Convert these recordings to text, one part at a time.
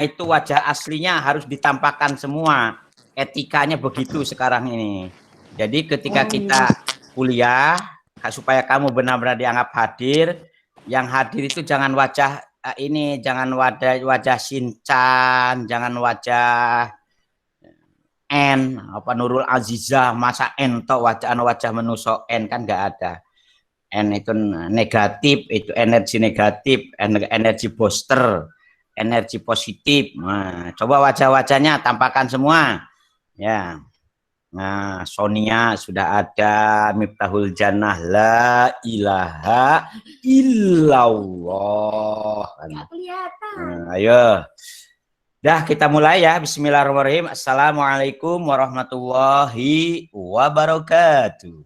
itu wajah aslinya harus ditampakkan semua. Etikanya begitu sekarang ini. Jadi ketika kita kuliah, supaya kamu benar-benar dianggap hadir, yang hadir itu jangan wajah ini, jangan wajah Shinchan, jangan wajah N, apa Nurul Azizah, masa N to wajah menusuk N, kan nggak ada. N itu negatif, itu energi negatif, energi booster, energi positif. Nah, coba wajah-wajahnya tampakkan semua. Ya. Nah, Sonia sudah ada, Miftahul Jannah, la ilaha illallah. Nggak kelihatan. Nah, ayo. Dah, kita mulai ya. Bismillahirrahmanirrahim. Assalamualaikum warahmatullahi wabarakatuh.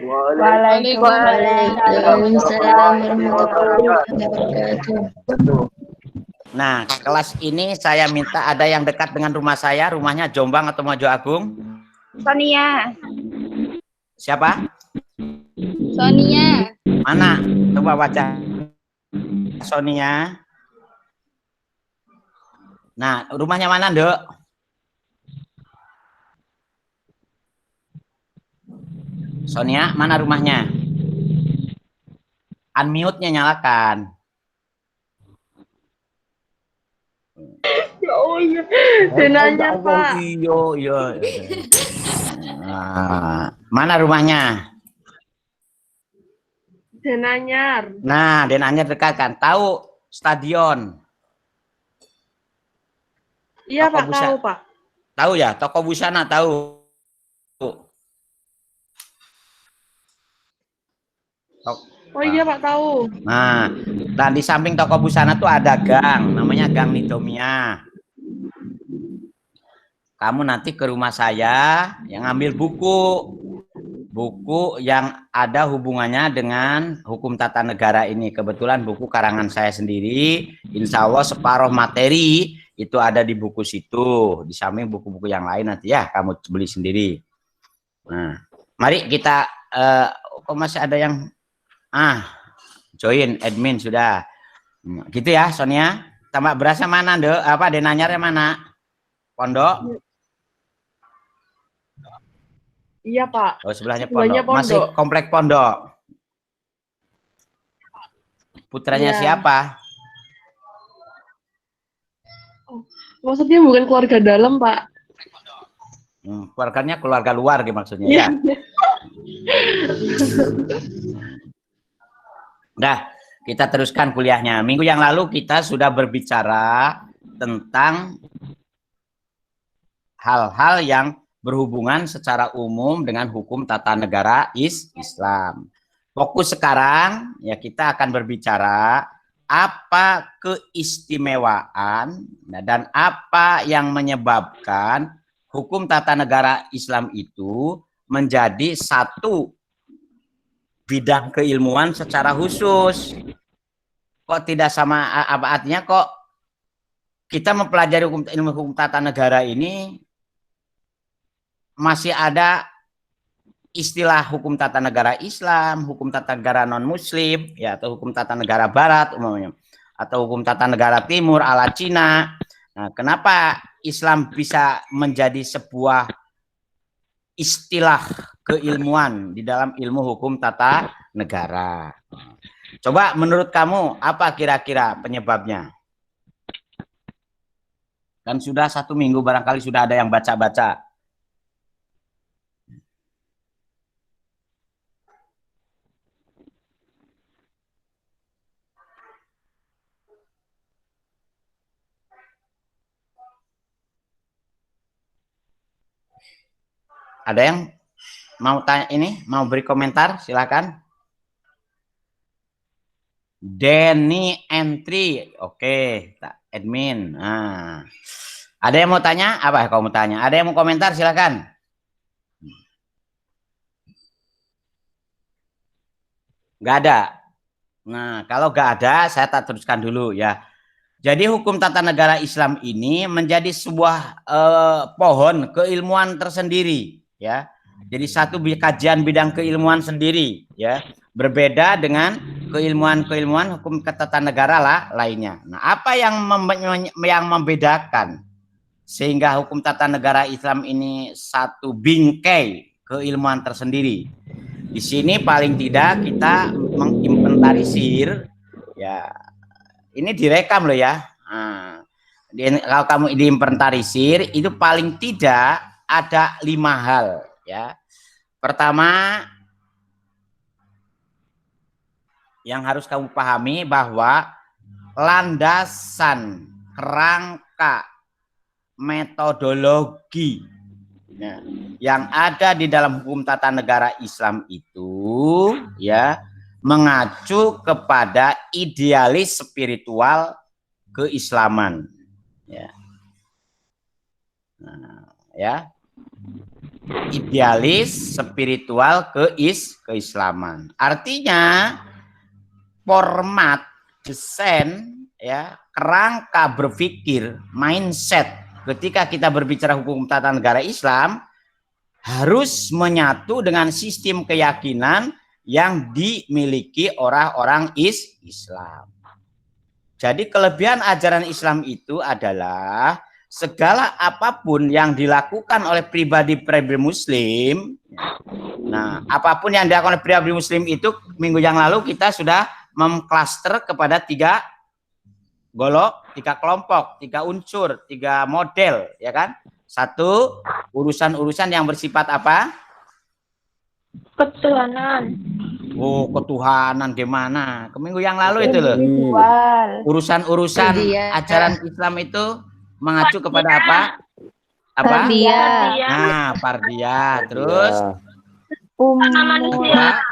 Waalaikumsalam warahmatullahi wabarakatuh. Nah, kelas ini saya minta ada yang dekat dengan rumah saya. Rumahnya Jombang atau Mojo Agung? Sonia. Siapa? Sonia. Mana? Coba wajah Sonia. Nah, rumahnya mana, Nduk? Sonia, mana rumahnya? Unmute-nya nyalakan. Oh iya, denanya Pak. Iya. Nah, mana rumahnya? Denanyar. Nah, Denanyar dekat kan. Tahu stadion? Iya Pak, tahu Pak. Tahu ya, toko busana tahu. Oh iya Pak, tahu. Nah, dan di samping toko busana tuh ada gang, namanya Gang Nidomia. Kamu nanti ke rumah saya yang ambil buku yang ada hubungannya dengan hukum tata negara ini. Kebetulan buku karangan saya sendiri, insya Allah separuh materi itu ada di buku situ, di samping buku-buku yang lain nanti ya kamu beli sendiri. Nah, mari kita kok masih ada yang join admin sudah. Gitu ya Sonia. Tambah berasnya mana, Nduk? Apa Denanyarnya mana? Pondok? Iya Pak. Oh, sebelahnya Pondok. Masih komplek Pondok. Putranya siapa? Maksudnya bukan keluarga dalam, Pak. Keluarganya keluarga luar gitu maksudnya ya. Dah, kita teruskan kuliahnya. Minggu yang lalu kita sudah berbicara tentang hal-hal yang berhubungan secara umum dengan hukum tata negara Islam. Fokus sekarang ya kita akan berbicara apa keistimewaan dan apa yang menyebabkan hukum tata negara Islam itu menjadi satu bidang keilmuan secara khusus. Kok tidak sama, apa artinya kok kita mempelajari ilmu hukum tata negara ini masih ada istilah hukum tata negara Islam, hukum tata negara non-Muslim, ya, atau hukum tata negara Barat umumnya, atau hukum tata negara Timur ala Cina. Nah, kenapa Islam bisa menjadi sebuah istilah keilmuan di dalam ilmu hukum tata negara? Coba menurut kamu apa kira-kira penyebabnya? Dan sudah 1 minggu barangkali sudah ada yang baca-baca. Ada yang mau tanya ini, mau beri komentar, silakan. Denny entry, oke, admin. Nah, ada yang mau tanya? Apa kamu tanya? Ada yang mau komentar, silakan. Nggak ada. Nah, kalau nggak ada, saya tak teruskan dulu ya. Jadi hukum tata negara Islam ini menjadi sebuah pohon keilmuan tersendiri, ya. Jadi satu kajian bidang keilmuan sendiri, ya, berbeda dengan keilmuan hukum ketatanegaraan lah lainnya. Nah, apa yang membedakan sehingga hukum tata negara Islam ini satu bingkai keilmuan tersendiri? Di sini paling tidak kita menginventarisir, ya, ini direkam loh ya. Nah, kalau kamu diinventarisir itu paling tidak ada 5 hal, ya. Pertama, yang harus kamu pahami bahwa landasan, kerangka, metodologi, ya, yang ada di dalam hukum tata negara Islam itu, ya, mengacu kepada idealis spiritual keislaman, ya. Nah, ya, idealis spiritual keislaman. Artinya format, desain, ya, kerangka berpikir, mindset ketika kita berbicara hukum tata negara Islam harus menyatu dengan sistem keyakinan yang dimiliki orang-orang Islam. Jadi kelebihan ajaran Islam itu adalah segala apapun yang dilakukan oleh pribadi-pribadi Muslim. Nah, apapun yang dilakukan oleh pribadi Muslim itu minggu yang lalu kita sudah mengklaster kepada 3 golok, 3 kelompok, 3 unsur, 3 model, ya kan? 1, urusan-urusan yang bersifat apa? Ketuhanan. Oh, ketuhanan gimana? Ke minggu yang lalu itu loh. Urusan-urusan ajaran Islam itu mengacu kepada apa? Apa? Fardiyah. Nah, fardiyah. Terus Manusia.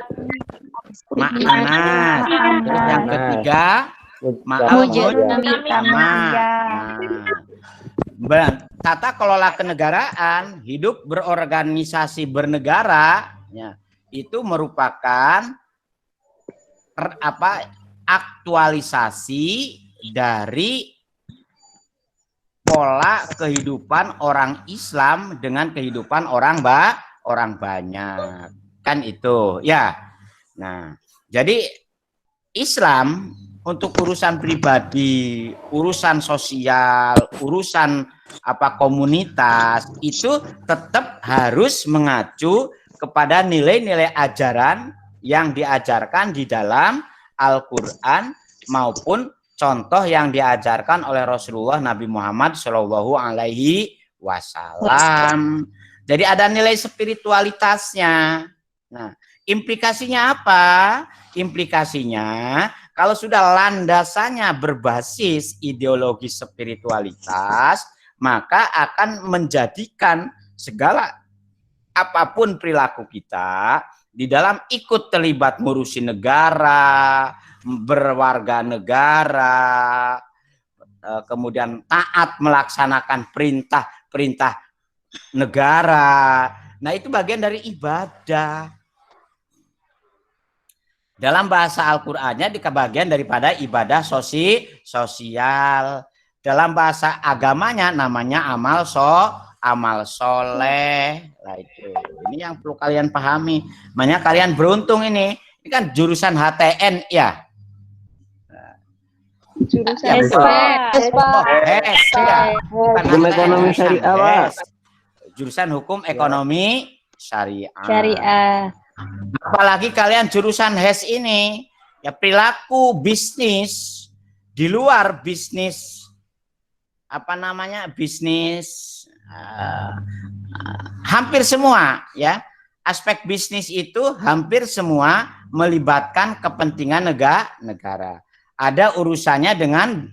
makna. Terus yang ketiga, tata kelola kenegaraan, hidup berorganisasi bernegara, ya, itu merupakan aktualisasi dari pola kehidupan orang Islam dengan kehidupan orang banyak, kan itu, ya. Nah, jadi Islam untuk urusan pribadi, urusan sosial, urusan komunitas itu tetap harus mengacu kepada nilai-nilai ajaran yang diajarkan di dalam Al-Qur'an maupun contoh yang diajarkan oleh Rasulullah Nabi Muhammad Shallallahu Alaihi Wasallam. Jadi ada nilai spiritualitasnya. Nah, implikasinya apa? Implikasinya kalau sudah landasannya berbasis ideologi spiritualitas, maka akan menjadikan segala apapun perilaku kita di dalam ikut terlibat ngurusi negara, berwarga negara, kemudian taat melaksanakan perintah-perintah negara. Nah, itu bagian dari ibadah. Dalam bahasa Al-Qur'annya bagian daripada ibadah sosial. Dalam bahasa agamanya namanya amal soleh. Nah, itu. Ini yang perlu kalian pahami. Makanya kalian beruntung ini. Ini kan jurusan HTN ya. Jurusan Ya, betul. Hukum ekonomi syariah. Jurusan hukum ekonomi syariah. Apalagi kalian jurusan HES ini, ya, perilaku bisnis di luar bisnis bisnis hampir semua, ya, aspek bisnis itu hampir semua melibatkan kepentingan negara. Ada urusannya dengan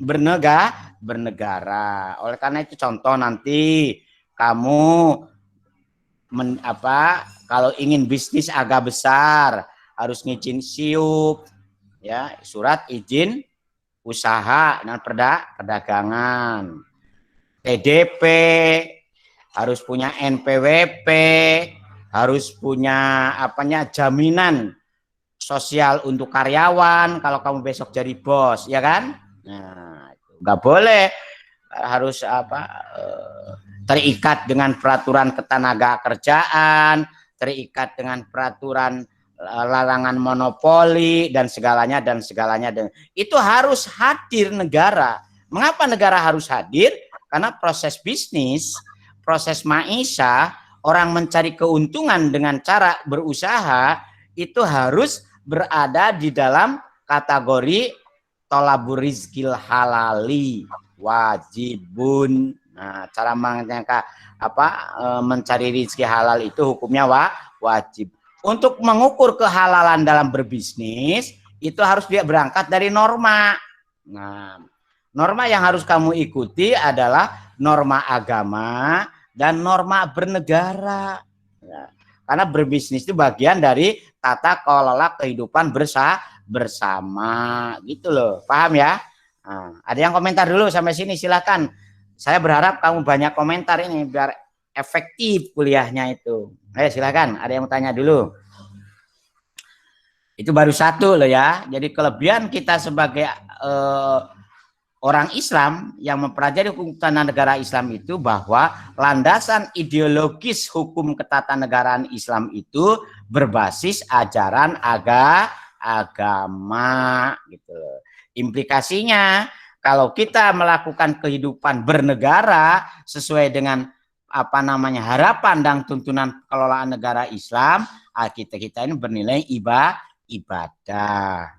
bernegara. Oleh karena itu contoh nanti kamu kalau ingin bisnis agak besar harus ngizin SIUP, ya, surat izin usaha dan perdagangan. TDP, harus punya NPWP, harus punya jaminan sosial untuk karyawan kalau kamu besok jadi bos, ya kan? Nah, nggak boleh harus terikat dengan peraturan ketenaga kerjaan, terikat dengan peraturan larangan monopoli dan segalanya dan segalanya. Itu harus hadir negara. Mengapa negara harus hadir? Karena proses bisnis, proses maisha, orang mencari keuntungan dengan cara berusaha itu harus berada di dalam kategori tolabur rizkil halali wajibun. Nah, cara mencari rezeki halal itu hukumnya wajib. Untuk mengukur kehalalan dalam berbisnis itu harus dia berangkat dari norma. Nah, norma yang harus kamu ikuti adalah norma agama dan norma bernegara. Ya. Karena berbisnis itu bagian dari tata kelola kehidupan bersama, gitu loh. Paham ya? Nah, ada yang komentar dulu sampai sini, silakan. Saya berharap kamu banyak komentar ini biar efektif kuliahnya itu. Ayo silakan, ada yang mau tanya dulu. Itu baru satu loh ya. Jadi kelebihan kita sebagai orang Islam yang mempelajari hukum tata negara Islam itu bahwa landasan ideologis hukum ketatanegaraan Islam itu berbasis ajaran agama gitu loh. Implikasinya kalau kita melakukan kehidupan bernegara sesuai dengan harapan dan tuntunan kelolaan negara Islam, kita ini bernilai ibadah.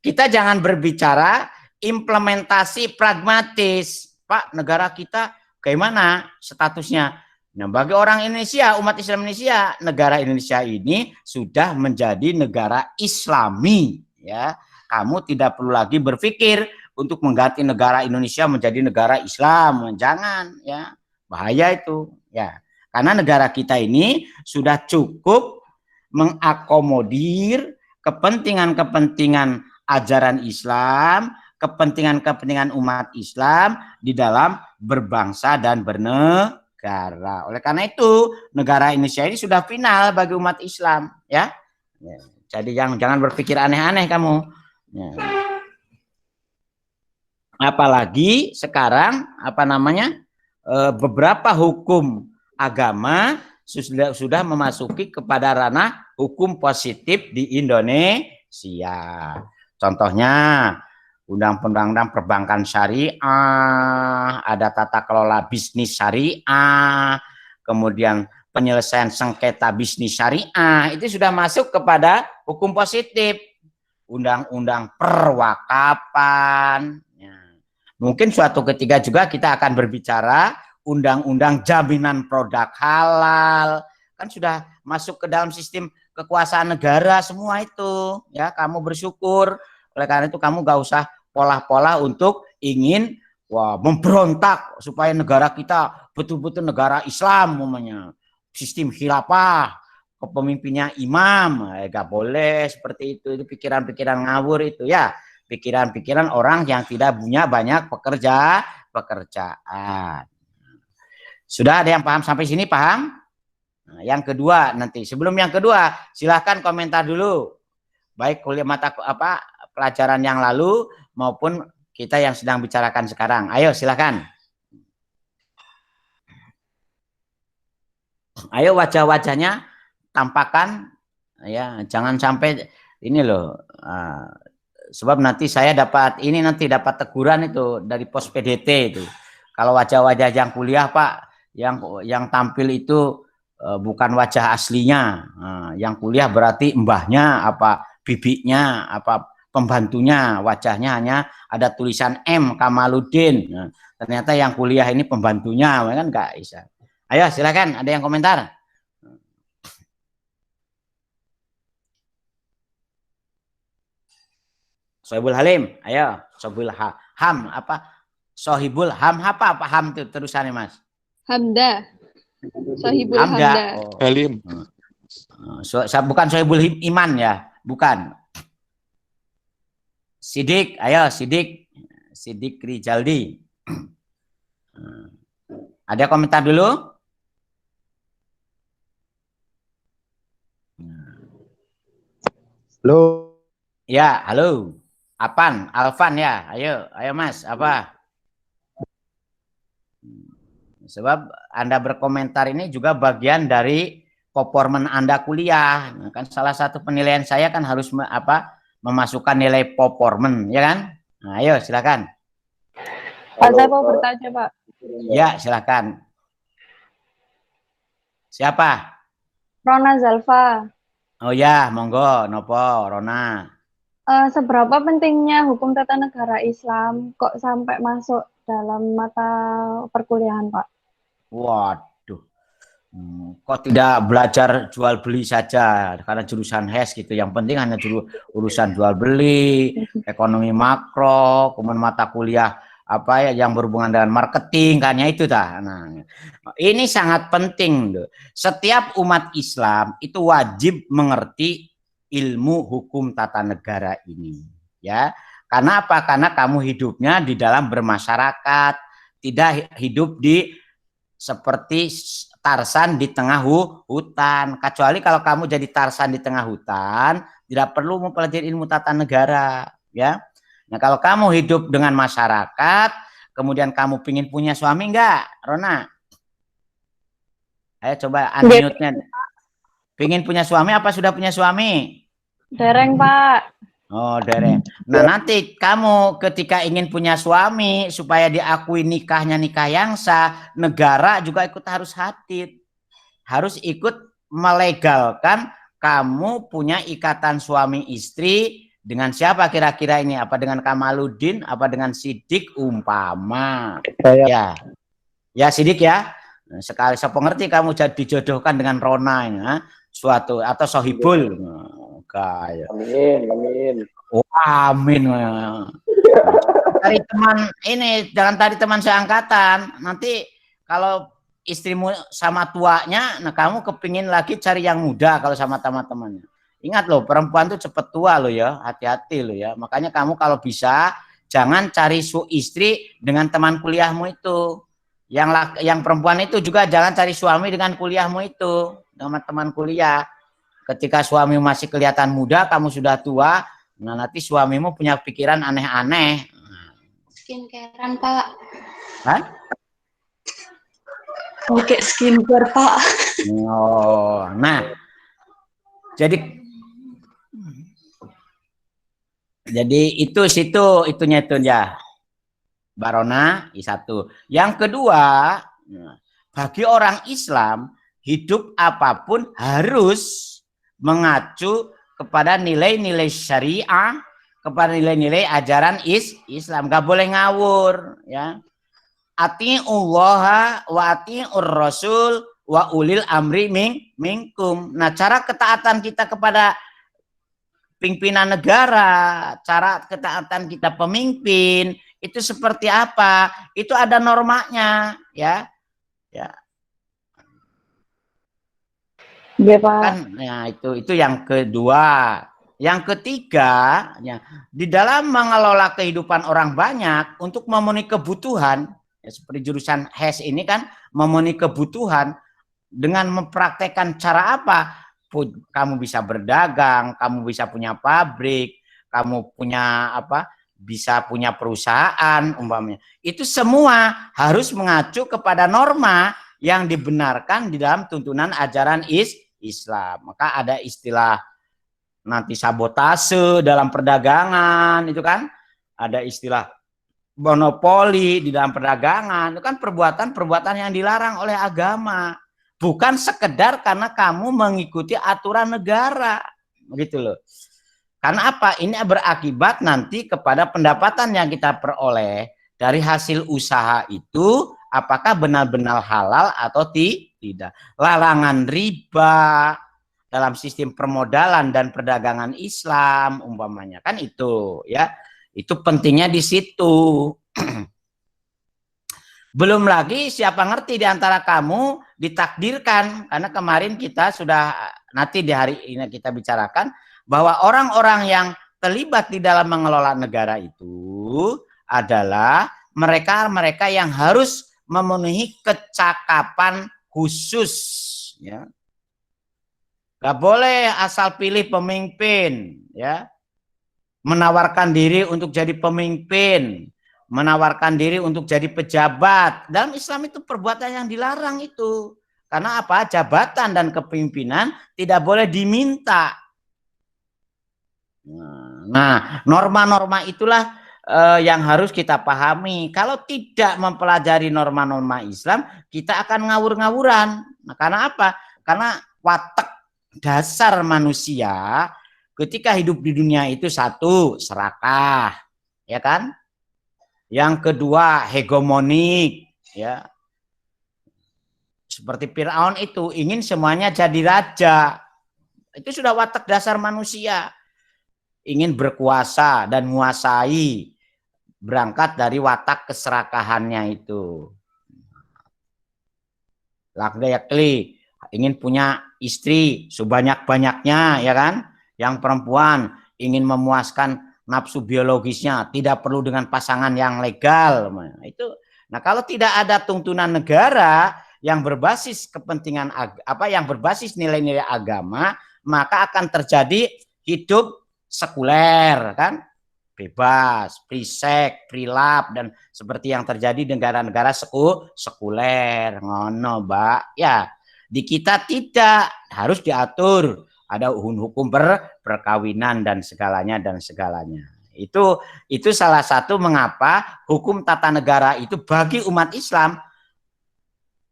Kita jangan berbicara implementasi pragmatis. Pak, negara kita bagaimana statusnya? Nah, bagi orang Indonesia, umat Islam Indonesia, negara Indonesia ini sudah menjadi negara Islami, ya. Kamu tidak perlu lagi berpikir untuk mengganti negara Indonesia menjadi negara Islam. Jangan, ya. Bahaya itu, ya. Karena negara kita ini sudah cukup mengakomodir kepentingan-kepentingan ajaran Islam, kepentingan-kepentingan umat Islam di dalam berbangsa dan bernegara. Oleh karena itu, negara Indonesia ini sudah final bagi umat Islam, ya. Jadi jangan berpikir aneh-aneh kamu. Ya. Apalagi sekarang beberapa hukum agama sudah memasuki kepada ranah hukum positif di Indonesia. Contohnya undang-undang perbankan syariah, ada tata kelola bisnis syariah, kemudian penyelesaian sengketa bisnis syariah, itu sudah masuk kepada hukum positif. Undang-undang perwakapan. Ya. Mungkin suatu ketika juga kita akan berbicara undang-undang jaminan produk halal, kan sudah masuk ke dalam sistem kekuasaan negara semua itu, ya. Kamu bersyukur, oleh karena itu kamu gak usah pola-pola untuk ingin memberontak supaya negara kita betul-betul negara Islam, namanya sistem khilafah, kepemimpinnya imam, gak boleh seperti itu pikiran-pikiran ngawur itu, ya. Pikiran-pikiran orang yang tidak punya banyak pekerjaan. Sudah ada yang paham sampai sini, paham? Nah, yang kedua nanti, sebelum yang kedua, silahkan komentar dulu. Baik kuliah pelajaran yang lalu maupun kita yang sedang bicarakan sekarang. Ayo silahkan. Ayo wajah-wajahnya tampakkan, ya, jangan sampai ini loh. Sebab nanti saya dapat teguran itu dari pos PDT itu. Kalau wajah-wajah yang kuliah Pak, yang tampil itu bukan wajah aslinya. Yang kuliah berarti mbahnya, bibiknya, pembantunya, wajahnya hanya ada tulisan M Kamaluddin. Ternyata yang kuliah ini pembantunya, kan nggak bisa. Ayo silakan, ada yang komentar? Sohibul Halim, ayo. Sohibul Ham, Sohibul Ham, apa ham itu terusannya Mas? Hamda. Sohibul Hamda. Oh. Halim. Bukan Sohibul Iman ya, bukan. Sidik, ayo Sidik. Sidik Rijaldi. Ada komentar dulu? Halo. Ya, halo. Alvan ya, ayo Mas, apa? Sebab Anda berkomentar ini juga bagian dari performan Anda kuliah. Nah, kan salah satu penilaian saya kan harus memasukkan nilai performan, ya kan? Nah, ayo silakan. Pak, saya mau bertanya, Pak. Ya, silakan. Siapa? Rona Zalfa, Oh ya, monggo, nopo, Rona. seberapa pentingnya hukum tata negara Islam kok sampai masuk dalam mata perkuliahan, Pak? Waduh, kok tidak belajar jual beli saja karena jurusan HES gitu. Yang penting hanya urusan jual beli, ekonomi makro, kemudian mata kuliah apa ya yang berhubungan dengan marketing, kayaknya itu dah. Nah, ini sangat penting loh. Setiap umat Islam itu wajib mengerti ilmu hukum tata negara ini, ya. Karena apa? Karena kamu hidupnya di dalam bermasyarakat, tidak hidup di seperti Tarsan di tengah hutan. Kecuali kalau kamu jadi Tarsan di tengah hutan, tidak perlu mempelajari ilmu tata negara, ya. Nah, kalau kamu hidup dengan masyarakat, kemudian kamu pingin punya suami enggak, Rona? Ayo coba unmute-nya. Pingin punya suami apa sudah punya suami? Dereng, Pak. Oh, dereng. Nah, nanti kamu ketika ingin punya suami supaya diakui nikahnya nikah yang sah, negara juga ikut harus hadir. Harus ikut melegalkan kamu punya ikatan suami istri dengan siapa kira-kira ini? Apa dengan Kamaluddin? Apa dengan Sidik umpama? Ya, ya Sidik ya. Sekali saya pengerti kamu jadi dijodohkan dengan Rona ya, suatu atau Sohibul. Kayak. Amin. Oh, amin. Cari teman ini, jangan tadi teman seangkatan. Nanti kalau istrimu sama tuanya, nah kamu kepingin lagi cari yang muda kalau sama teman-temannya. Ingat loh, perempuan tuh cepet tua loh ya, hati-hati loh ya. Makanya kamu kalau bisa jangan cari istri dengan teman kuliahmu itu. Yang perempuan itu juga jangan cari suami dengan kuliahmu itu, dengan teman kuliah. Ketika suami masih kelihatan muda, kamu sudah tua, nah nanti suamimu punya pikiran aneh-aneh. Skincarean, Pak. Hah? Oke, skincare, Pak. Oh, nah, jadi itunya itu ya, Barona satu. Yang kedua, bagi orang Islam hidup apapun harus mengacu kepada nilai-nilai syariah, kepada nilai-nilai ajaran Islam. Gak boleh ngawur, ya. Ati'ullaha wa ati'ur rasul wa ulil amri minkum. Nah, cara ketaatan kita kepada pimpinan negara, cara ketaatan kita pemimpin itu seperti apa? Itu ada normanya, ya. Ya. Iya, Pak. Kan ya itu yang kedua. Yang ketiga, ya, di dalam mengelola kehidupan orang banyak untuk memenuhi kebutuhan, ya, seperti jurusan HES ini kan memenuhi kebutuhan dengan mempraktekkan cara apa? Kamu bisa berdagang, kamu bisa punya pabrik, kamu punya apa? Bisa punya perusahaan umpamanya. Itu semua harus mengacu kepada norma yang dibenarkan di dalam tuntunan ajaran Islam. Maka ada istilah nanti sabotase dalam perdagangan, itu kan ada istilah monopoli di dalam perdagangan, itu kan perbuatan-perbuatan yang dilarang oleh agama, bukan sekedar karena kamu mengikuti aturan negara, begitu loh. Karena apa? Ini berakibat nanti kepada pendapatan yang kita peroleh dari hasil usaha itu apakah benar-benar halal atau tidak. Larangan riba dalam sistem permodalan dan perdagangan Islam umpamanya kan itu ya. Itu pentingnya di situ. Belum lagi siapa ngerti di antara kamu ditakdirkan, karena kemarin kita sudah nanti di hari ini kita bicarakan bahwa orang-orang yang terlibat di dalam mengelola negara itu adalah mereka-mereka yang harus memenuhi kecakapan khusus, ya. Gak boleh asal pilih pemimpin, ya. Menawarkan diri untuk jadi pemimpin, menawarkan diri untuk jadi pejabat. Dalam Islam itu perbuatan yang dilarang itu. Karena apa? Jabatan dan kepemimpinan tidak boleh diminta. Nah, norma-norma itulah yang harus kita pahami. Kalau tidak mempelajari norma-norma Islam, kita akan ngawur-ngawuran. Nah, karena apa? Karena watak dasar manusia ketika hidup di dunia itu satu, serakah, ya kan? Yang kedua, hegemonik, ya. Seperti Firaun itu ingin semuanya jadi raja. Itu sudah watak dasar manusia. Ingin berkuasa dan menguasai, berangkat dari watak keserakahannya itu. Laki-laki ingin punya istri sebanyak-banyaknya, ya kan? Yang perempuan ingin memuaskan nafsu biologisnya, tidak perlu dengan pasangan yang legal. Nah, kalau tidak ada tuntunan negara yang berbasis kepentingan yang berbasis nilai-nilai agama, maka akan terjadi hidup sekuler, kan? Bebas, free sex, free love, dan seperti yang terjadi di negara-negara sekuler, ngono, Mbak. Ya, di kita tidak, harus diatur, ada hukum perkawinan dan segalanya. Itu salah satu mengapa hukum tata negara itu bagi umat Islam,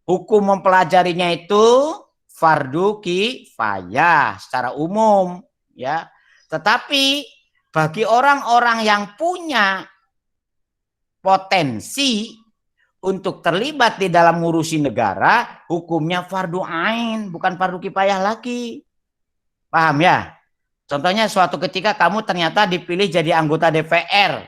hukum mempelajarinya itu fardu kifayah secara umum, ya. Tetapi bagi orang-orang yang punya potensi untuk terlibat di dalam ngurusi negara, hukumnya fardu ain, bukan fardu kifayah lagi. Paham ya? Contohnya suatu ketika kamu ternyata dipilih jadi anggota DPR.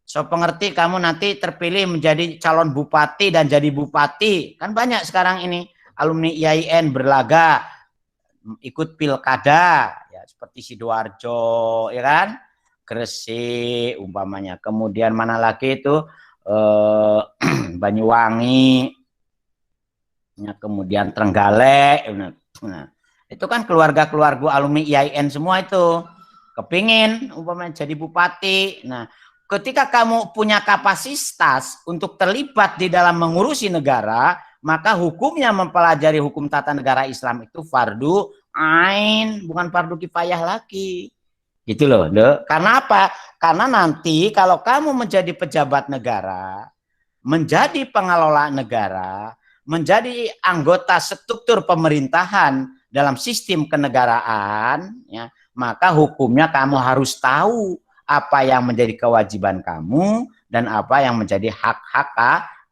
So pengerti kamu nanti terpilih menjadi calon bupati dan jadi bupati. Kan banyak sekarang ini alumni IAIN berlaga ikut pilkada, ya seperti Sidoarjo, ya kan, Gresik umpamanya, kemudian mana lagi itu Banyuwangi, ya, kemudian Trenggalek. Nah, itu kan keluarga alumni IAIN semua itu kepingin umpamanya jadi bupati. Nah, ketika kamu punya kapasitas untuk terlibat di dalam mengurusi negara, maka hukumnya mempelajari hukum tata negara Islam itu fardu ain, bukan fardu kifayah lagi. Gitu loh, Dek. Karena apa? Karena nanti kalau kamu menjadi pejabat negara, menjadi pengelola negara, menjadi anggota struktur pemerintahan dalam sistem kenegaraan, ya, maka hukumnya kamu harus tahu apa yang menjadi kewajiban kamu dan apa yang menjadi hak-hak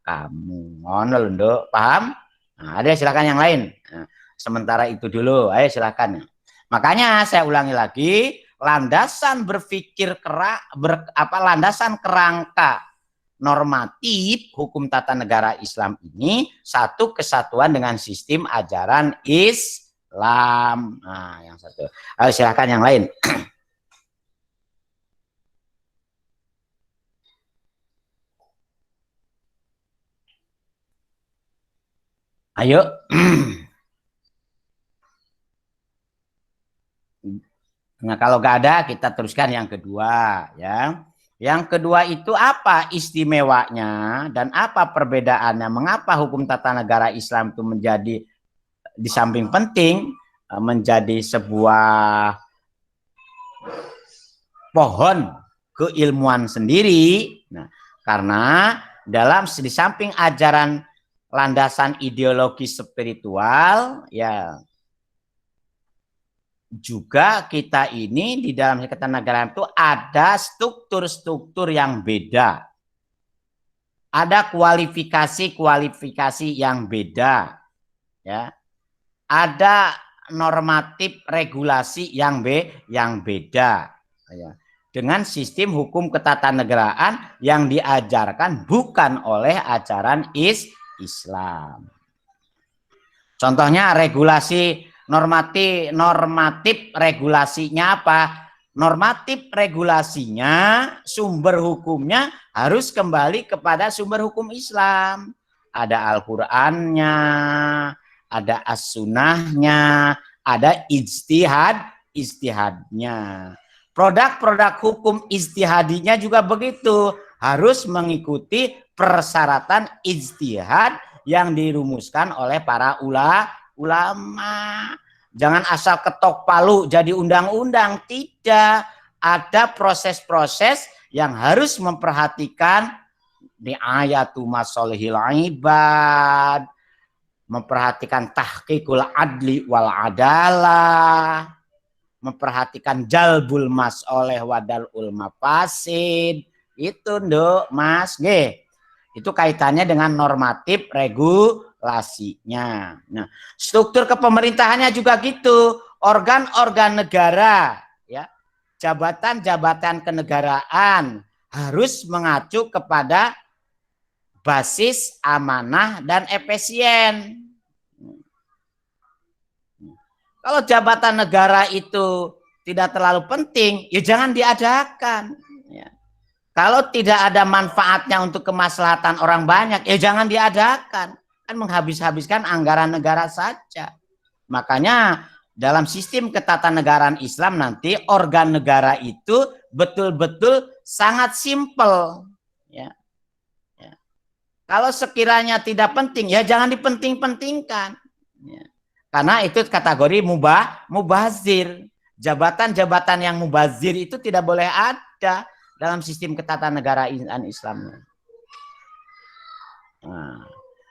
kamu. Ngono lho, paham? Nah, ada silakan yang lain. Nah, sementara itu dulu, ayo silakan. Makanya saya ulangi lagi, landasan berpikir landasan kerangka normatif hukum tata negara Islam ini satu kesatuan dengan sistem ajaran Islam. Nah, yang satu. Ayo silakan yang lain. Ayo. Nah, kalau nggak ada, kita teruskan yang kedua, ya. Yang kedua itu apa istimewanya dan apa perbedaannya? Mengapa hukum tata negara Islam itu menjadi di samping penting menjadi sebuah pohon keilmuan sendiri? Nah, karena di samping ajaran landasan ideologi spiritual, ya, juga kita ini di dalam ketatanegaraan itu ada struktur-struktur yang beda. Ada kualifikasi yang beda. Ya. Ada normatif regulasi yang beda. Ya. Dengan sistem hukum ketatanegaraan yang diajarkan bukan oleh ajaran Islam. Contohnya regulasi normatif regulasinya apa? Normatif regulasinya, sumber hukumnya harus kembali kepada sumber hukum Islam. Ada Al-Qur'annya, ada As-Sunnahnya, ada ijtihadnya. Produk-produk hukum ijtihadinya juga begitu, harus mengikuti persyaratan ijtihad yang dirumuskan oleh para ulama. Jangan asal ketok palu jadi undang-undang, tidak. Ada proses-proses yang harus memperhatikan di ayatu masolihil ibad, memperhatikan tahqiqul adli wal adalah, memperhatikan jalbul masoleh wadalul mafasid. Itu nduk Mas G. Itu kaitannya dengan normatif regulasinya. Nah, struktur kepemerintahannya juga gitu. Organ-organ negara, ya, jabatan-jabatan kenegaraan harus mengacu kepada basis amanah dan efisien. Kalau jabatan negara itu tidak terlalu penting, ya jangan diadakan. Ya. Kalau tidak ada manfaatnya untuk kemaslahatan orang banyak, ya jangan diadakan. Kan menghabis-habiskan anggaran negara saja. Makanya dalam sistem ketatanegaraan Islam nanti organ negara itu betul-betul sangat simpel. Ya. Ya. Kalau sekiranya tidak penting, ya jangan dipenting-pentingkan. Ya. Karena itu kategori mubazir. Jabatan-jabatan yang mubazir itu tidak boleh ada dalam sistem ketatanegaraan Islam. Nah,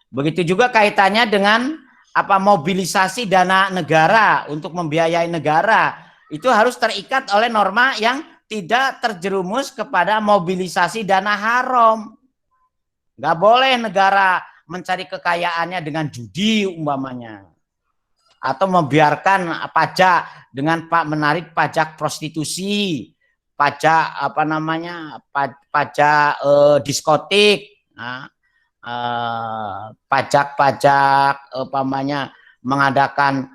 begitu juga kaitannya dengan mobilisasi dana negara untuk membiayai negara. Itu harus terikat oleh norma yang tidak terjerumus kepada mobilisasi dana haram. Nggak boleh negara mencari kekayaannya dengan judi umpamanya. Atau membiarkan pajak dengan menarik pajak prostitusi, pajak pajak diskotik, pajak-pajak mengadakan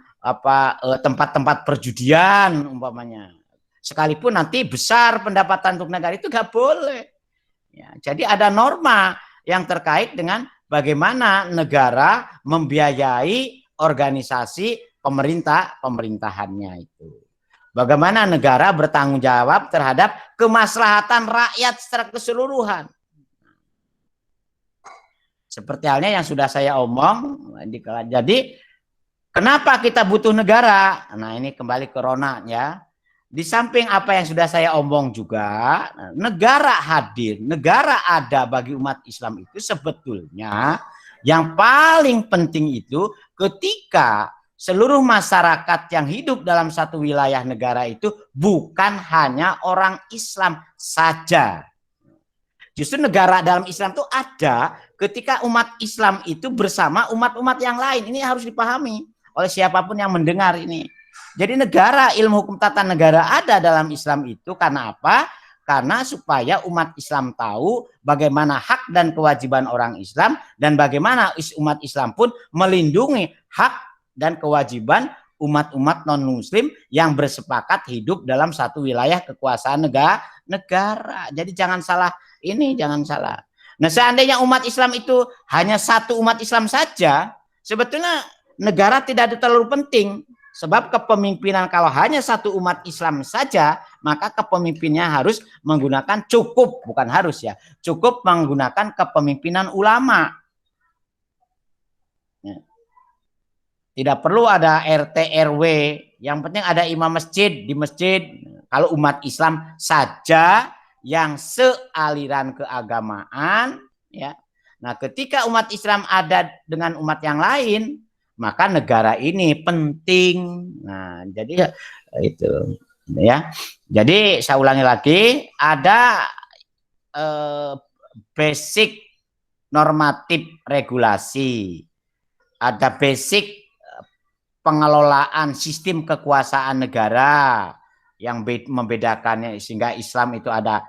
tempat-tempat perjudian umpamanya. Sekalipun nanti besar pendapatan untuk negara itu nggak boleh. Ya, jadi ada norma yang terkait dengan bagaimana negara membiayai organisasi pemerintahannya itu. Bagaimana negara bertanggung jawab terhadap kemaslahatan rakyat secara keseluruhan. Seperti halnya yang sudah saya omong. Jadi kenapa kita butuh negara? Nah ini kembali ke Rona ya. Di samping apa yang sudah saya omong juga, negara hadir, negara ada bagi umat Islam itu sebetulnya yang paling penting itu ketika seluruh masyarakat yang hidup dalam satu wilayah negara itu bukan hanya orang Islam saja. Justru negara dalam Islam itu ada ketika umat Islam itu bersama umat-umat yang lain. Ini harus dipahami oleh siapapun yang mendengar ini. Jadi negara, ilmu hukum tata negara ada dalam Islam itu karena apa? Karena supaya umat Islam tahu bagaimana hak dan kewajiban orang Islam dan bagaimana umat Islam pun melindungi hak dan kewajiban umat-umat non-muslim yang bersepakat hidup dalam satu wilayah kekuasaan negara. Jadi jangan salah ini, jangan salah. Nah seandainya umat Islam itu hanya satu umat Islam saja, sebetulnya negara tidak terlalu penting. Sebab kepemimpinan kalau hanya satu umat Islam saja, maka kepemimpinnya harus menggunakan bukan harus ya, cukup menggunakan kepemimpinan ulama. Tidak perlu ada RT RW, yang penting ada imam masjid di masjid. Kalau umat Islam saja yang sealiran keagamaan, ya. Nah, ketika umat Islam ada dengan umat yang lain, maka negara ini penting. Nah, jadi itu ya. Jadi saya ulangi lagi, ada basic normatif regulasi, ada basic pengelolaan sistem kekuasaan negara yang membedakannya sehingga Islam itu ada.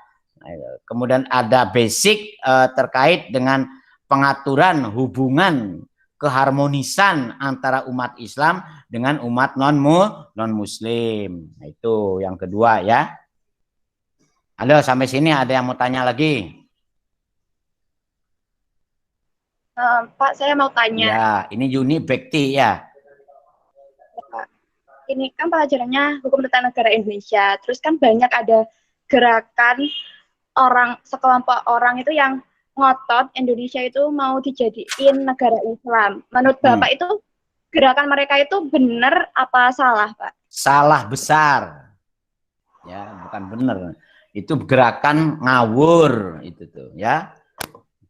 Kemudian ada basic terkait dengan pengaturan hubungan keharmonisan antara umat Islam dengan umat non-muslim. Nah, itu yang kedua ya. Halo, sampai sini ada yang mau tanya lagi? Pak, saya mau tanya. Ya, ini Yuni Bekti ya. Pak, ini kan pelajarannya hukum tata negara Indonesia. Terus kan banyak ada gerakan sekelompok orang itu yang ngotot Indonesia itu mau dijadiin negara Islam. Menurut Hmm. Bapak itu gerakan mereka itu benar apa salah, Pak? Salah besar. Ya, bukan benar. Itu gerakan ngawur itu tuh, ya.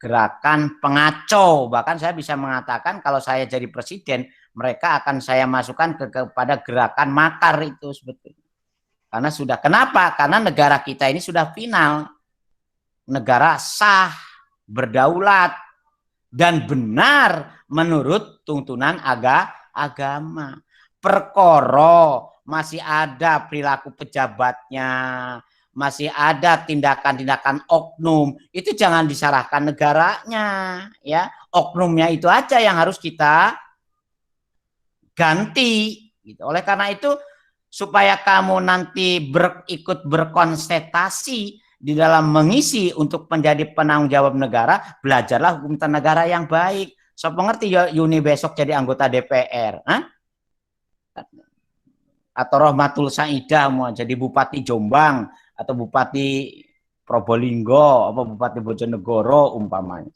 Gerakan pengacau. Bahkan saya bisa mengatakan kalau saya jadi presiden, mereka akan saya masukkan kepada gerakan makar itu sebetulnya. Karena sudah, kenapa? Karena negara kita ini sudah final. Negara sah, berdaulat, dan benar menurut tuntunan agama. Perkoro masih ada perilaku pejabatnya, masih ada tindakan-tindakan oknum, itu jangan disalahkan negaranya, ya. Oknumnya itu aja yang harus kita ganti. Gitu. Oleh karena itu, supaya kamu nanti ikut berkonsentrasi di dalam mengisi untuk menjadi penanggung jawab negara, belajarlah hukum tata negara yang baik. So pengerti ya Yuni besok jadi anggota DPR, Hah? Atau Rohmatul Saidah mau jadi Bupati Jombang atau Bupati Probolinggo atau Bupati Bojonegoro umpamanya.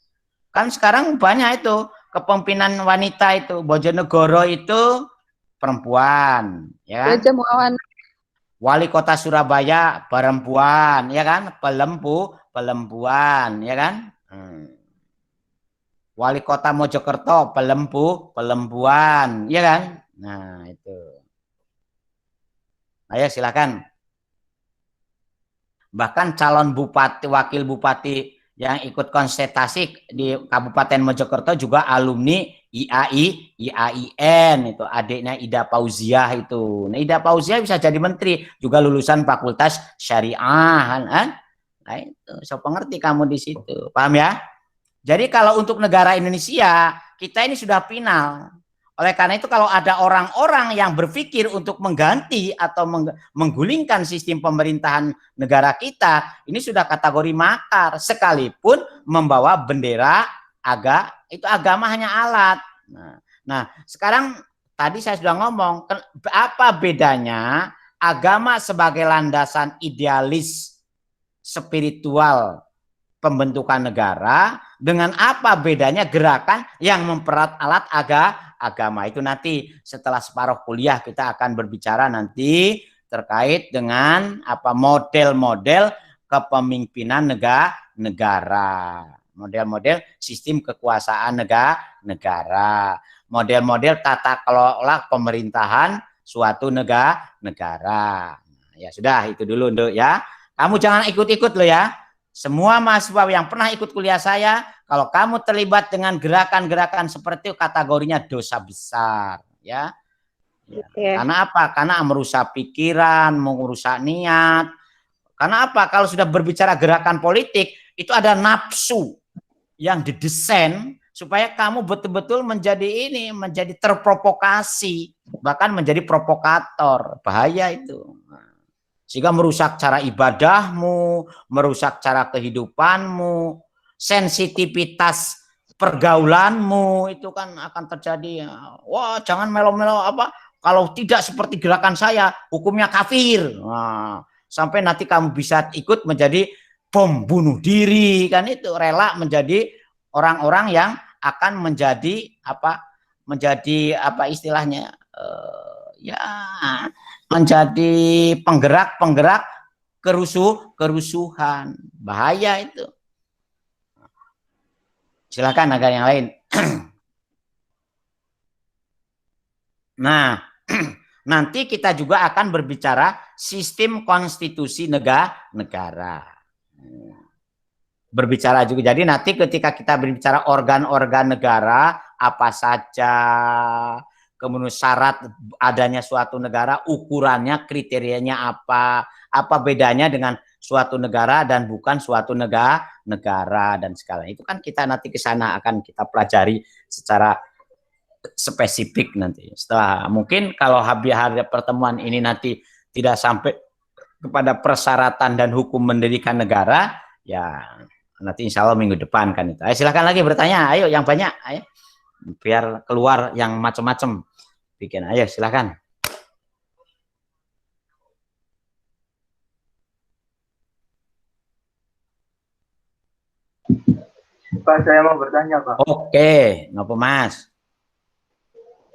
Kan sekarang banyak itu kepemimpinan wanita itu. Bojonegoro itu perempuan, ya kan? Wali kota Surabaya perempuan, ya kan? Perempuan, ya kan? Wali kota Mojokerto perempuan, ya kan? Nah, itu. Ayo silakan. Bahkan calon bupati, wakil bupati yang ikut konsentrasi di Kabupaten Mojokerto juga alumni IAIN itu, adiknya Ida Fauziah itu. Nah, Ida Fauziah bisa jadi menteri, juga lulusan Fakultas Syariah kan? Nah, itu so pengerti kamu di situ. Paham ya? Jadi kalau untuk negara Indonesia, kita ini sudah final. Oleh karena itu kalau ada orang-orang yang berpikir untuk mengganti atau menggulingkan sistem pemerintahan negara kita, ini sudah kategori makar, sekalipun membawa bendera itu agama hanya alat. Nah, sekarang tadi saya sudah ngomong, apa bedanya agama sebagai landasan idealis spiritual pembentukan negara dengan apa bedanya gerakan yang mempererat alat agama. Itu nanti setelah separuh kuliah kita akan berbicara nanti terkait dengan apa model-model kepemimpinan negara, model-model sistem kekuasaan negara, model-model tata kelola pemerintahan suatu negara. Ya sudah, itu dulu Nduk ya. Kamu jangan ikut-ikut loh ya. Semua mahasiswa yang pernah ikut kuliah saya, kalau kamu terlibat dengan gerakan-gerakan seperti itu, kategorinya dosa besar, ya. Karena apa? Karena merusak pikiran, merusak niat. Karena apa? Kalau sudah berbicara gerakan politik, itu ada nafsu yang didesain supaya kamu betul-betul menjadi terprovokasi, bahkan menjadi provokator. Bahaya itu. Sehingga merusak cara ibadahmu, merusak cara kehidupanmu, sensitivitas pergaulanmu, itu kan akan terjadi. Wah, jangan melo-melo apa, kalau tidak seperti gerakan saya, hukumnya kafir. Nah, sampai nanti kamu bisa ikut menjadi bom bunuh diri, kan itu rela menjadi orang-orang yang akan menjadi istilahnya ya menjadi penggerak kerusuhan. Bahaya itu. Silakan agar yang lain. Nah, nanti kita juga akan berbicara sistem konstitusi negara. Berbicara juga. Jadi nanti ketika kita berbicara organ-organ negara, apa saja, kemudian syarat adanya suatu negara, ukurannya, kriterianya apa bedanya dengan suatu negara dan bukan suatu negara dan segala itu kan kita nanti ke sana akan kita pelajari secara spesifik nanti. Setelah mungkin kalau hari pertemuan ini nanti tidak sampai kepada persyaratan dan hukum mendirikan negara, ya nanti insya Allah minggu depan kan itu. Ayo silakan lagi bertanya, ayo yang banyak, ayo. Biar keluar yang macam-macam bikin. Ayo silakan. Pak, saya mau bertanya, Pak. Oke, ngapa Mas?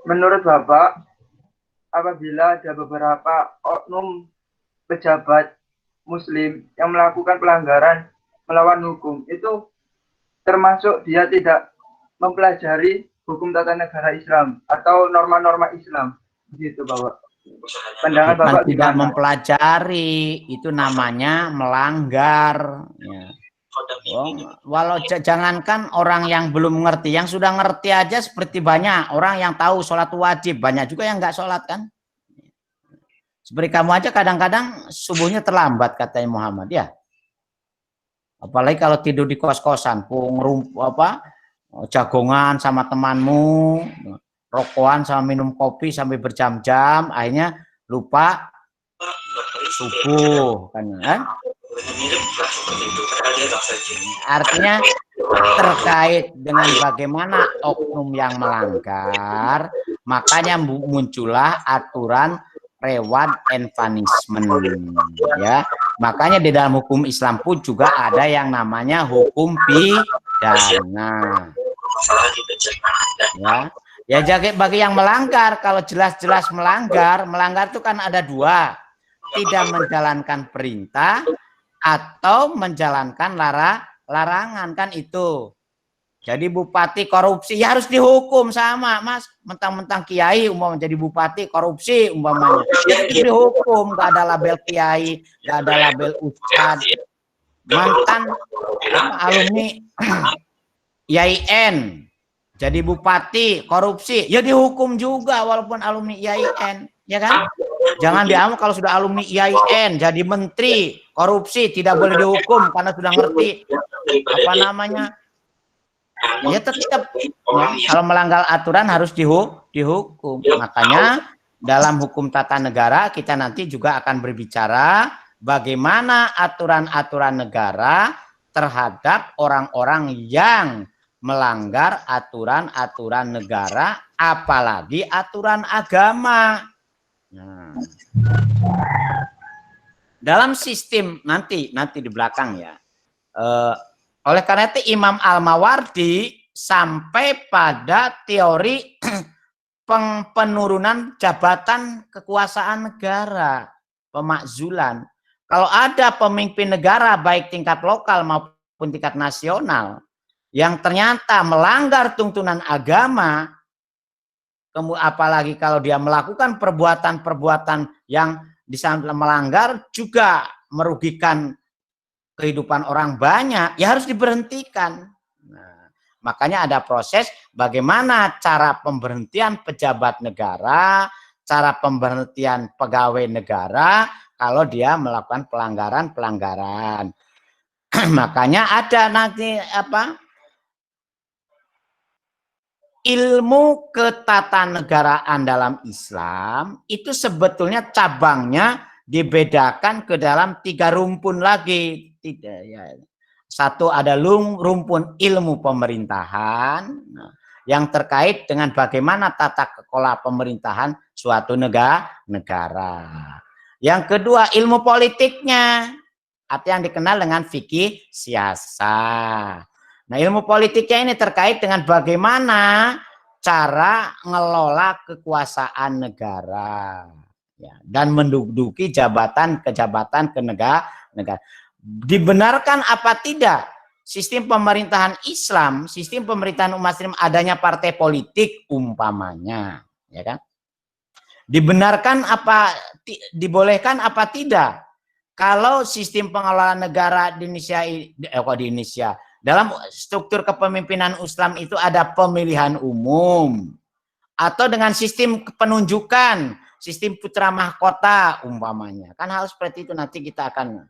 Menurut Bapak, apabila ada beberapa oknum pejabat Muslim yang melakukan pelanggaran melawan hukum, itu termasuk dia tidak mempelajari hukum tata negara Islam atau norma-norma Islam, gitu Bapak. Pandangan Bukan Bapak tidak gimana? mempelajari, itu namanya melanggar. Ya. Walau jangankan orang yang belum ngerti, yang sudah ngerti aja seperti banyak orang yang tahu sholat wajib, banyak juga yang nggak sholat kan. Seperti kamu aja kadang-kadang subuhnya terlambat katanya Muhammad ya. Apalagi kalau tidur di kos-kosan, jagongan sama temanmu, rokokan sama minum kopi sampai berjam-jam, akhirnya lupa subuh kan? Artinya terkait dengan bagaimana oknum yang melanggar, makanya muncullah aturan reward and punishment, ya. Makanya di dalam hukum Islam pun juga ada yang namanya hukum pidana. Ya, bagi yang melanggar, kalau jelas-jelas melanggar itu kan ada dua, tidak menjalankan perintah atau menjalankan larangan kan itu. Jadi bupati korupsi ya harus dihukum sama Mas. Mentang-mentang kiai umpamanya jadi bupati korupsi umpamanya ya harus dihukum. Gak ada label kiai, gak ada label ustad. Mantan alumni IAIN jadi bupati korupsi ya dihukum juga walaupun alumni IAIN, ya kan? Jangan diamuk kalau sudah alumni IAIN jadi menteri korupsi tidak boleh dihukum karena sudah ngerti apa namanya. Ya tetap ya, kalau melanggar aturan harus dihukum. Makanya dalam hukum tata negara kita nanti juga akan berbicara bagaimana aturan-aturan negara terhadap orang-orang yang melanggar aturan-aturan negara, apalagi aturan agama. Nah, dalam sistem nanti di belakang ya. Oleh karena itu Imam Al-Mawardi sampai pada teori penurunan jabatan kekuasaan negara, pemakzulan. Kalau ada pemimpin negara baik tingkat lokal maupun tingkat nasional yang ternyata melanggar tuntunan agama, apalagi kalau dia melakukan perbuatan-perbuatan yang disamping melanggar juga merugikan kehidupan orang banyak, ya harus diberhentikan. Nah, makanya ada proses bagaimana cara pemberhentian pejabat negara, cara pemberhentian pegawai negara kalau dia melakukan pelanggaran-pelanggaran. Makanya ada nanti ilmu ketatanegaraan dalam Islam itu sebetulnya cabangnya dibedakan ke dalam 3 rumpun lagi. Tidak ya. Satu ada rumpun ilmu pemerintahan yang terkait dengan bagaimana tata kelola pemerintahan suatu negara. Yang kedua ilmu politiknya atau yang dikenal dengan fikih siasat. Nah, ilmu politiknya ini terkait dengan bagaimana cara ngelola kekuasaan negara ya, dan menduduki jabatan-kejabatan ke negara. Dibenarkan apa tidak sistem pemerintahan Islam, sistem pemerintahan umat Muslim adanya partai politik umpamanya, ya kan? Dibenarkan apa, dibolehkan apa tidak kalau sistem pengelolaan negara di Indonesia, dalam struktur kepemimpinan Islam itu ada pemilihan umum atau dengan sistem penunjukan, sistem putra mahkota umpamanya. Kan hal seperti itu nanti kita akan.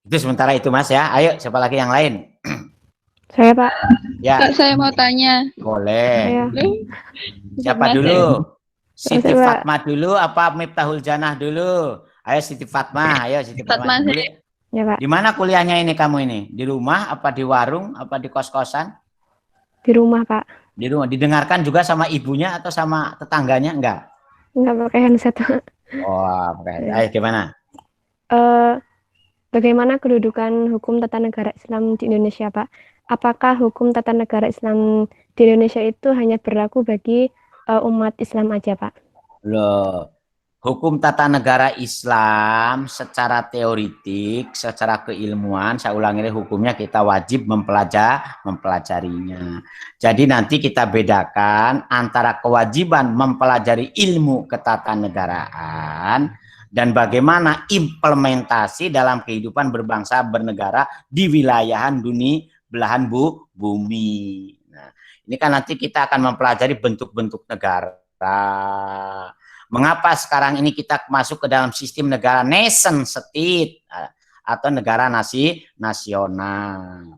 Itu sementara itu Mas ya. Ayo siapa lagi yang lain? Saya Pak. Ya. Kak, saya mau tanya. Boleh. Saya. Siapa dulu? Siti Fatma dulu apa Miftahul Janah dulu? Ayo Siti Fatma, ayo Siti Fatma. Ya, Pak. Di mana kuliahnya ini kamu ini? Di rumah apa di warung apa di kos-kosan? Di rumah, Pak. Di rumah. Didengarkan juga sama ibunya atau sama tetangganya? Enggak? Enggak pakai handset. Oh, pakai. Ayo gimana? bagaimana kedudukan hukum tata negara Islam di Indonesia, Pak? Apakah hukum tata negara Islam di Indonesia itu hanya berlaku bagi umat Islam aja, Pak? Loh, hukum tata negara Islam secara teoritik, secara keilmuan, saya ulangi lagi, hukumnya kita wajib mempelajarinya. Jadi nanti kita bedakan antara kewajiban mempelajari ilmu ketatanegaraan dan bagaimana implementasi dalam kehidupan berbangsa bernegara di wilayahan belahan bumi. Nah, ini kan nanti kita akan mempelajari bentuk-bentuk negara. Mengapa sekarang ini kita masuk ke dalam sistem negara nation state atau negara nasional?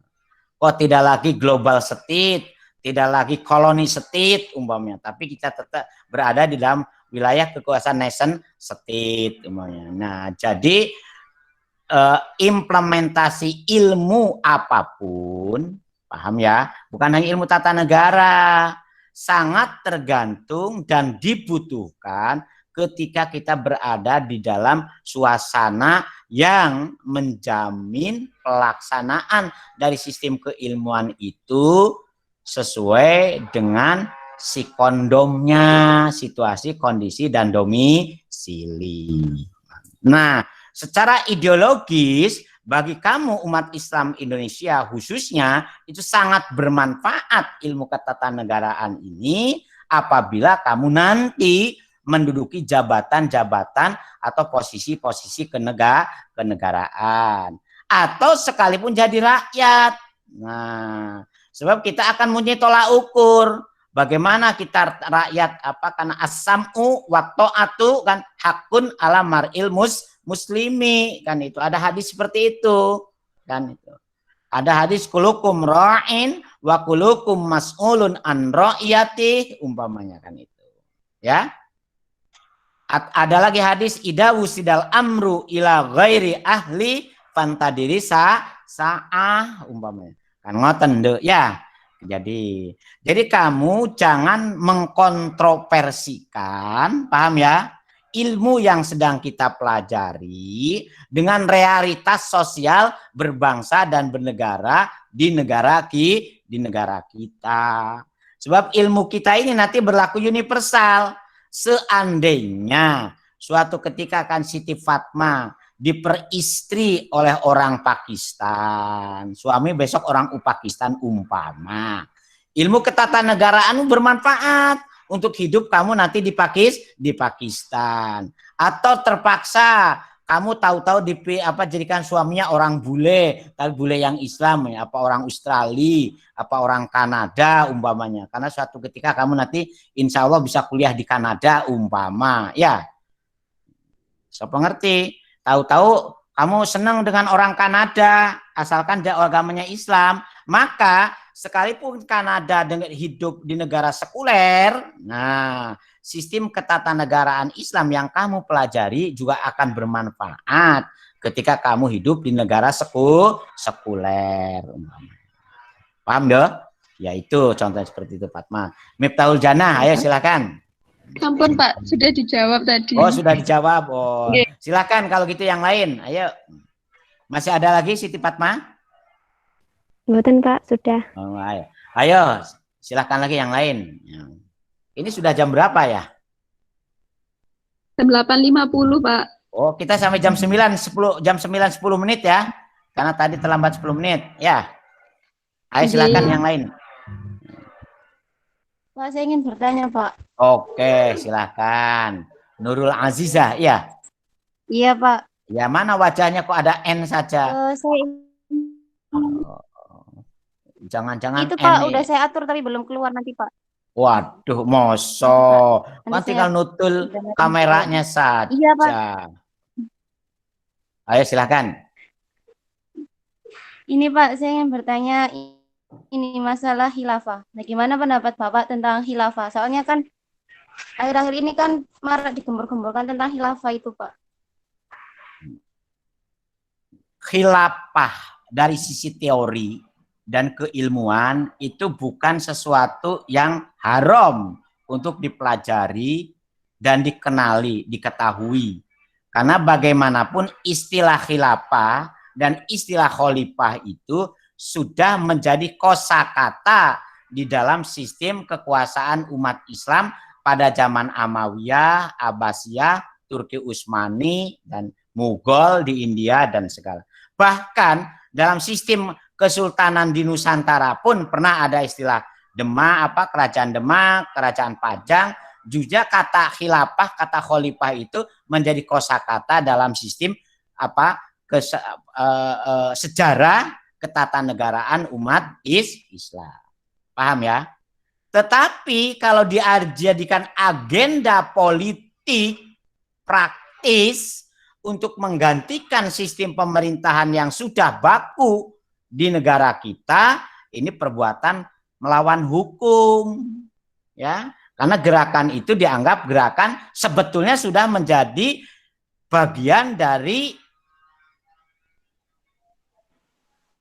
Kok tidak lagi global state, tidak lagi koloni state umpamanya, tapi kita tetap berada di dalam wilayah kekuasaan nation state umpamanya. Nah, jadi implementasi ilmu apapun, paham ya, bukan hanya ilmu tata negara, sangat tergantung dan dibutuhkan ketika kita berada di dalam suasana yang menjamin pelaksanaan dari sistem keilmuan itu sesuai dengan si kondomnya, situasi, kondisi, dan domisili. Nah, secara ideologis, bagi kamu umat Islam Indonesia khususnya, itu sangat bermanfaat ilmu ketatanegaraan ini apabila kamu nanti menduduki jabatan-jabatan atau posisi-posisi kenegaraan. Atau sekalipun jadi rakyat. Nah, sebab kita akan mempunyai tolak ukur. Bagaimana kita rakyat karena as-sam'u wa ta'atu kan hakun ala mar'il muslimi kan, itu ada hadis seperti itu kan, itu ada hadis kulukum ra'in wa kulukum mas'ulun an ra'iyati umpamanya kan, itu ya. Ada lagi hadis idza wusidal amru ila ghairi ahli fantadiri sa'ah umpamanya kan, ngoten nduk ya. Jadi kamu jangan mengkontroversikan, paham ya, ilmu yang sedang kita pelajari dengan realitas sosial berbangsa dan bernegara di negara kita. Sebab ilmu kita ini nanti berlaku universal. Seandainya suatu ketika kan Siti Fatma diperistri oleh orang Pakistan, suami besok orang Pakistan umpama, ilmu ketatanegaraan bermanfaat untuk hidup kamu nanti di Pakistan. Atau terpaksa kamu tahu-tahu jadikan suaminya orang bule, tapi bule yang Islam ya, apa orang Australia, apa orang Kanada umpamanya, karena suatu ketika kamu nanti insya Allah bisa kuliah di Kanada umpama ya. Siapa ngerti? Tahu-tahu kamu senang dengan orang Kanada, asalkan dia agamanya Islam, maka sekalipun Kanada hidup di negara sekuler, nah sistem ketatanegaraan Islam yang kamu pelajari juga akan bermanfaat ketika kamu hidup di negara sekuler. Paham ya? Ya itu contoh seperti itu, Fatma. Miftahul Jannah, ayo silakan. Ampun Pak, sudah dijawab tadi. Oh, sudah dijawab. Oh, Oke. silakan kalau gitu yang lain. Ayo. Masih ada lagi Siti Fatma? Mboten, Pak, sudah. Oh, ayo, silakan lagi yang lain. Ini sudah jam berapa ya? Jam 8.50 Pak. Oh, kita sampai jam 9.10 menit ya. Karena tadi terlambat 10 menit, ya. Ayo silakan yang lain. Pak, saya ingin bertanya, Pak. Oke, silakan. Nurul Azizah, iya. Iya, Pak. Ya, mana wajahnya kok ada N saja? Jangan-jangan itu Pak, N udah saya atur tapi belum keluar nanti, Pak. Waduh, moso. Kan tinggal nutul kameranya saja. Iya, Pak. Ayo silakan. Ini Pak, saya ingin bertanya ini masalah khilafah. Bagaimana pendapat Bapak tentang khilafah? Soalnya kan akhir-akhir ini kan marak digembur-gemburkan tentang khilafah itu, Pak. Khilafah dari sisi teori dan keilmuan itu bukan sesuatu yang haram untuk dipelajari dan dikenali, diketahui. Karena bagaimanapun istilah khilafah dan istilah khalifah itu sudah menjadi kosakata di dalam sistem kekuasaan umat Islam pada zaman Amawiyah, Abbasiyah, Turki Utsmani, dan Mughal di India dan segala. Bahkan dalam sistem kesultanan di Nusantara pun pernah ada istilah Demak, kerajaan Demak, kerajaan Pajang. Juga kata khilafah, kata khalifah itu menjadi kosakata dalam sistem sejarah ketatanegaraan umat Islam. Paham ya? Tetapi kalau dijadikan agenda politik praktis untuk menggantikan sistem pemerintahan yang sudah baku di negara kita, ini perbuatan melawan hukum, ya. Karena gerakan itu dianggap gerakan sebetulnya sudah menjadi bagian dari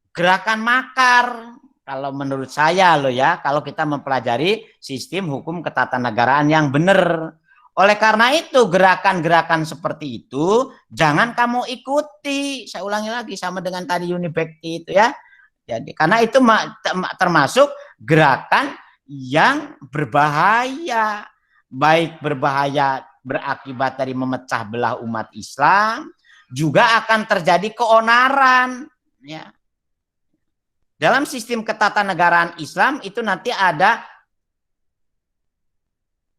gerakan makar. Kalau menurut saya loh ya, kalau kita mempelajari sistem hukum ketatanegaraan yang benar. Oleh karena itu gerakan-gerakan seperti itu jangan kamu ikuti. Saya ulangi lagi sama dengan tadi Unibekti itu ya. Jadi karena itu termasuk gerakan yang berbahaya, baik berbahaya berakibat dari memecah belah umat Islam, juga akan terjadi keonaran ya. Dalam sistem ketatanegaraan Islam itu nanti ada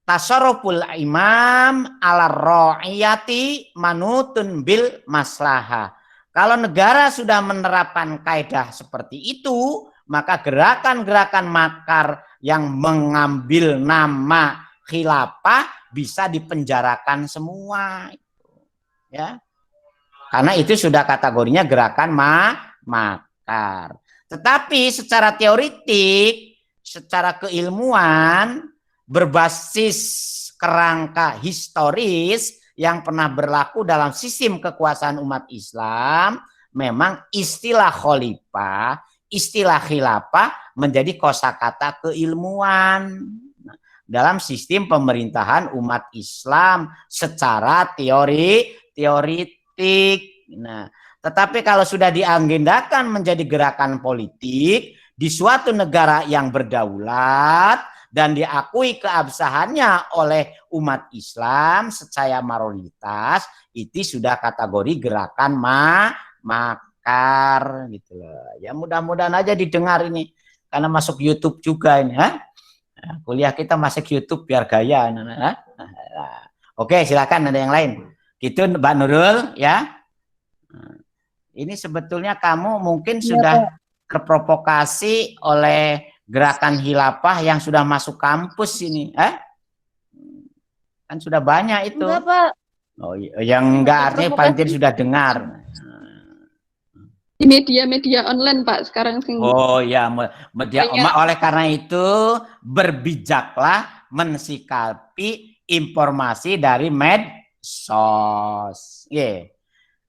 tasarruful imam ala ra'iyati manutun bil maslahah. Kalau negara sudah menerapkan kaidah seperti itu, maka gerakan-gerakan makar yang mengambil nama khilafah bisa dipenjarakan semua. Ya. Karena itu sudah kategorinya gerakan makar. Tetapi secara teoritik, secara keilmuan, berbasis kerangka historis yang pernah berlaku dalam sistem kekuasaan umat Islam, memang istilah khalifah, istilah khilafah menjadi kosakata keilmuan dalam sistem pemerintahan umat Islam secara teoritik. Nah, tetapi kalau sudah diagendakan menjadi gerakan politik di suatu negara yang berdaulat dan diakui keabsahannya oleh umat Islam secara mayoritas, itu sudah kategori gerakan makar gitu loh. Ya mudah-mudahan aja didengar ini karena masuk YouTube juga ini, ha? Nah, kuliah kita masuk YouTube biar gaya. Oke, silakan ada yang lain. Gitu Mbak Nurul ya. Ini sebetulnya kamu mungkin sudah terprovokasi oleh gerakan khilafah yang sudah masuk kampus ini, kan sudah banyak itu. Enggak, Pak. Oh, yang enggak artinya paling tidak sudah dengar. Di media-media online Pak sekarang sih. Oh ya, media. Oleh karena itu berbijaklah mensikapi informasi dari medsos.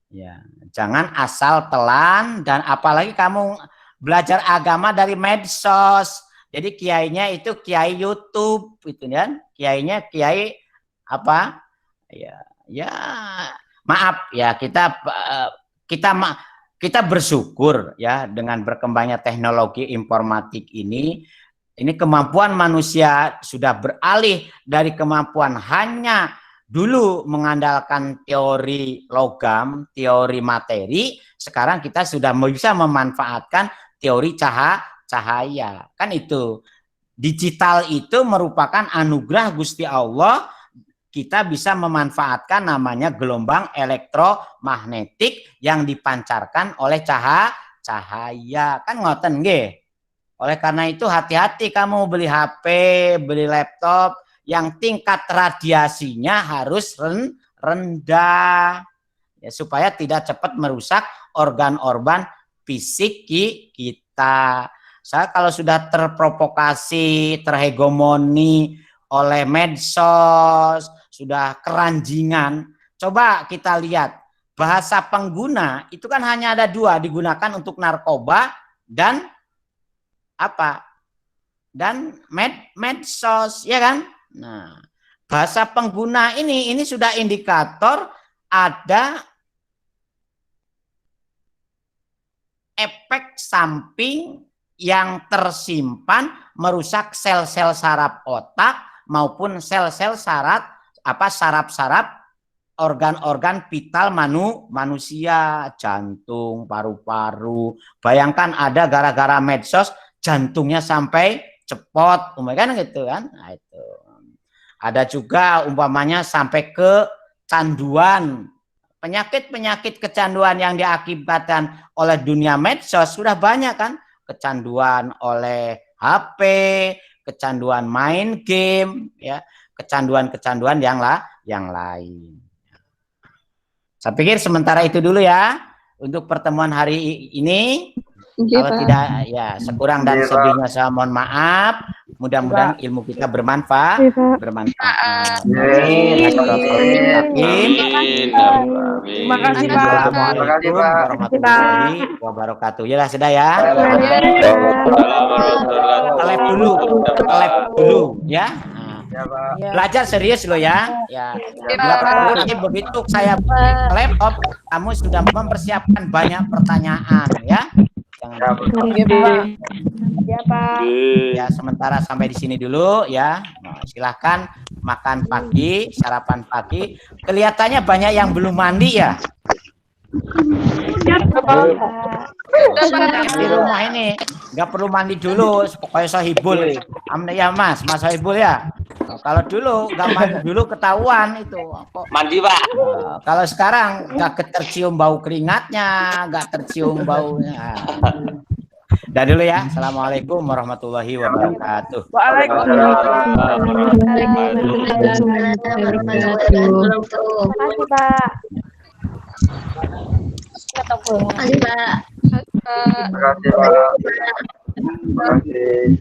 Ya, jangan asal telan dan apalagi kamu belajar agama dari medsos. Jadi kiainya itu kiai YouTube itu kan. Kiainya kiai apa? Ya, maaf ya kita bersyukur ya dengan berkembangnya teknologi informatik ini. Ini kemampuan manusia sudah beralih dari kemampuan hanya dulu mengandalkan teori logam, teori materi, sekarang kita sudah bisa memanfaatkan teori cahaya. Kan itu. Digital itu merupakan anugerah Gusti Allah, kita bisa memanfaatkan namanya gelombang elektromagnetik yang dipancarkan oleh cahaya. Kan ngoten nggih. Oleh karena itu hati-hati kamu beli HP, beli laptop yang tingkat radiasinya harus rendah ya, supaya tidak cepat merusak organ-organ fisik kita. Saya kalau sudah terprovokasi, terhegemoni oleh medsos, sudah keranjingan, coba kita lihat bahasa pengguna itu kan hanya ada dua, digunakan untuk narkoba dan apa? Dan medsos, ya kan? Nah, bahasa pengguna ini sudah indikator ada efek samping yang tersimpan merusak sel-sel saraf otak maupun sel-sel saraf organ-organ vital manusia, jantung, paru-paru. Bayangkan ada gara-gara medsos jantungnya sampai cepot, kan gitu kan. Nah, itu. Ada juga umpamanya sampai ke canduan. Penyakit-penyakit kecanduan yang diakibatkan oleh dunia medsos sudah banyak kan. Kecanduan oleh HP, kecanduan main game, ya, kecanduan-kecanduan yang lain. Saya pikir sementara itu dulu ya untuk pertemuan hari ini. Kalau tidak ya sekurang dan sebelumnya saya mohon maaf. Mudah-mudahan ilmu kita bermanfaat. Terima kasih, Pak. Assalamualaikum warahmatullahi wabarakatuh. Ya sudah ya. Lab dulu ya. Belajar serius lo ya. Ya. Nanti begitu saya laptop, kamu sudah mempersiapkan banyak pertanyaan ya. Ya, sementara sampai di sini dulu ya. Nah, silahkan makan pagi, sarapan pagi. Kelihatannya banyak yang belum mandi ya. Di rumah ini nggak perlu mandi dulu, pokoknya Sohibul. Ya Mas Sohibul ya. Kalau dulu nggak mandi dulu ketahuan itu. Mandi Pak. Kalau sekarang nggak tercium bau keringatnya, nggak tercium baunya. Udah dulu ya. Assalamualaikum warahmatullahi wabarakatuh. Waalaikumsalam warahmatullahi wabarakatuh. Makasih, Pak. Makasih, Pak. Terima kasih, Pak. Terima kasih.